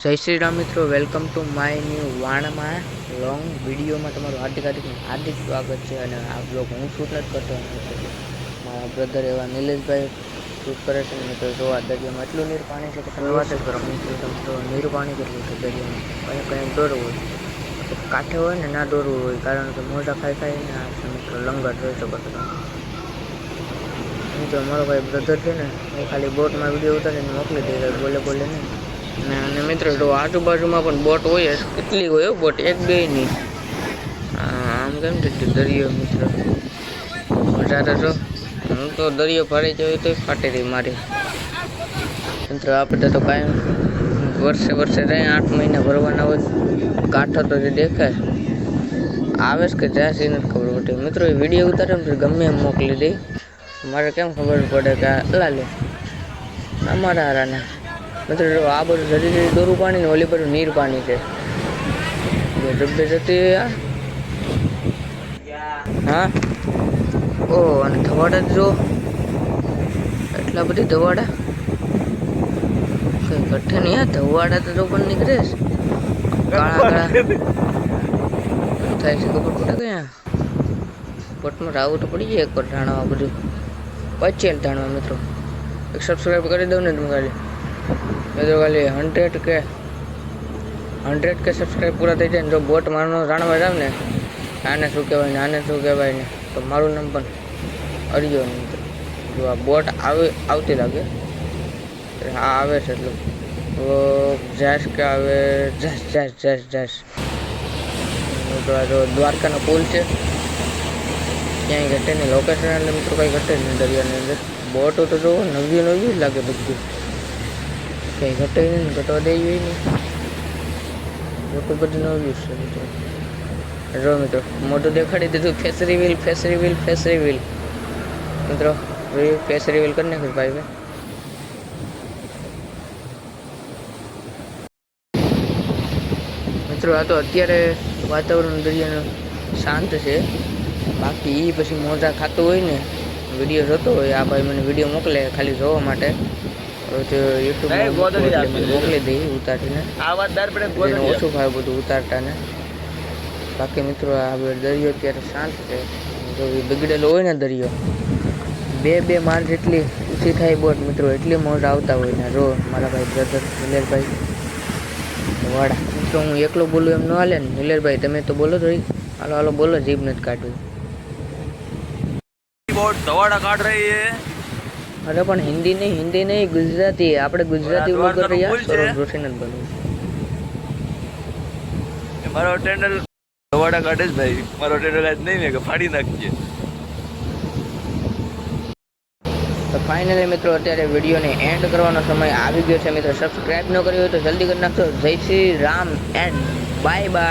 જય શ્રી રામ મિત્રો, welcome to my new વાણમાં લોંગ વિડીયોમાં તમારું હાર્દિક સ્વાગત છે. અને આ બ્લોગ હું શૂટ નથી કરતો, મારા બ્રધર એવા નિલેશભાઈ શૂટ કરે છે. મિત્રો જોવા દરિયામાં એટલું નીર પાણી છે કે તમે વાત જ કરો. મિત્રો તો નીર પાણી કેટલું છે દરિયામાં, કંઈ દોરવું હોય તો કાંઠે હોય ને ના દોરવું હોય, કારણ કે મોજા ખાઈ ને આ મિત્રો લંગર જોઈ શકો છો તમે. મિત્રો મારો ભાઈ બ્રધર છે ને, એ ખાલી બોટમાં વિડીયો ઉતારીને મોકલી દે, બોલે નહીં. અને મિત્રો જો આજુબાજુમાં પણ બોટ હોય, કેટલી હોય બોટ, એક બે નહીં. આમ કેમ છે દરિયો મિત્રો, મજા તો હું તો દરિયો ભરાઈ જાય તો ફાટી રહી મારી. મિત્રો આપણે તો કાંઈ વર્ષે રહે 8 મહિના ભરવાના હોય, કાંઠો તો જે દેખાય આવે કે જાય છે નથી ખબર પડતી. મિત્રો એ વિડીયો ઉતારે ને ગમે એમ મોકલી દઈ, મારે કેમ ખબર પડે કે અલા લે અમારા હારાના. મિત્રો આ બધું જરી દોરું પાણી ને ઓલી બધું નીર પાણી છે. ડબ્બે જતી હા ઓ, અને ધવાડા જો એટલા બધી ધવાડા કઈ ઘટે નહીં. આ ધવાડા તો જો પણ નીકળે કાળા થાય છે, ખબર પડે કયા પટમાં રાવું તો પડી જાય. એકવાર જાણવા બધું પછી જાણવા. મિત્રો એક સબસ્ક્રાઈબ કરી દઉં ને તમે ખાલી. મિત્રો ખાલી 100 કે સબસ્ક્રાઈબ પૂરા થઈ જાય ને, જો બોટ મારનો જાણવા જાવ ને આને શું કહેવાય ને આને શું કહેવાય ને, તો મારું નામ પણ અરિયો ને. મિત્રો જો આ બોટ આવતી લાગે, હા આવે છે એટલું તો જશ કે આવે જશ. મિત્રો આ જો દ્વારકાનો પુલ છે, ક્યાંય ઘટે નહીં લોકેશન, એટલે મિત્રો કંઈ ઘટે નહીં દરિયાની અંદર. બોટો તો જો નવ્યું જ લાગે બધું, કંઈ ઘટે નહીં ને ઘટવા દે નહીં. લોકો બધું નવ્યું છે મિત્રો. જો મિત્રો મોટું દેખાડી દીધું, ફેસ રિવીલ. મિત્રો ફેસ રિવીલ કરી નાખ્યું ભાઈ. મિત્રો આ તો અત્યારે વાતાવરણ દરિયાનું શાંત છે, બાકી એ પછી મોજા ખાતું હોય ને, વિડીયો જોતો હોય, આ ભાઈ મને વિડીયો મોકલે ખાલી જોવા માટે, યુટ્યુબમાં મને મોકલી દઈ ઉતારીને. ઓછું ભાવે બધું ઉતારતા ને. બાકી મિત્રો આ દરિયો અત્યારે શાંત છે. જો એ બગડેલો હોય ને દરિયો, બે માર જેટલી ઊંચી થાય બોટ મિત્રો, એટલી મોજ આવતા હોય ને. જો મારા ભાઈ બ્રધર નિલેશભાઈ વાડા. મિત્રો હું એકલો બોલું એમ ન હાલે ને, નિલેશભાઈ તમે તો બોલો જ હોય, હાલો બોલો, જીભ નથી કાઢવી. ધવાડા કાઢ રહી है. અરે પણ હિન્દી નહીં ગુજરાતી. આપણે ગુજરાતી વગર રહ્યા સરોજ જોશી નથી બનવું. મારો ટેન્ડર ધવાડા કાઢે જ ભાઈ, મારો ટેન્ડર આજ નહીં મેં કે ફાડી નાખીએ. તો ફાઇનલી મિત્રો અત્યારે વિડીયોને એન્ડ કરવાનો સમય આવી ગયો છે. મિત્રો સબસ્ક્રાઇબ ન કર્યો હોય તો જલ્દી કરી નાખજો. જય શ્રી રામ એન્ડ બાય.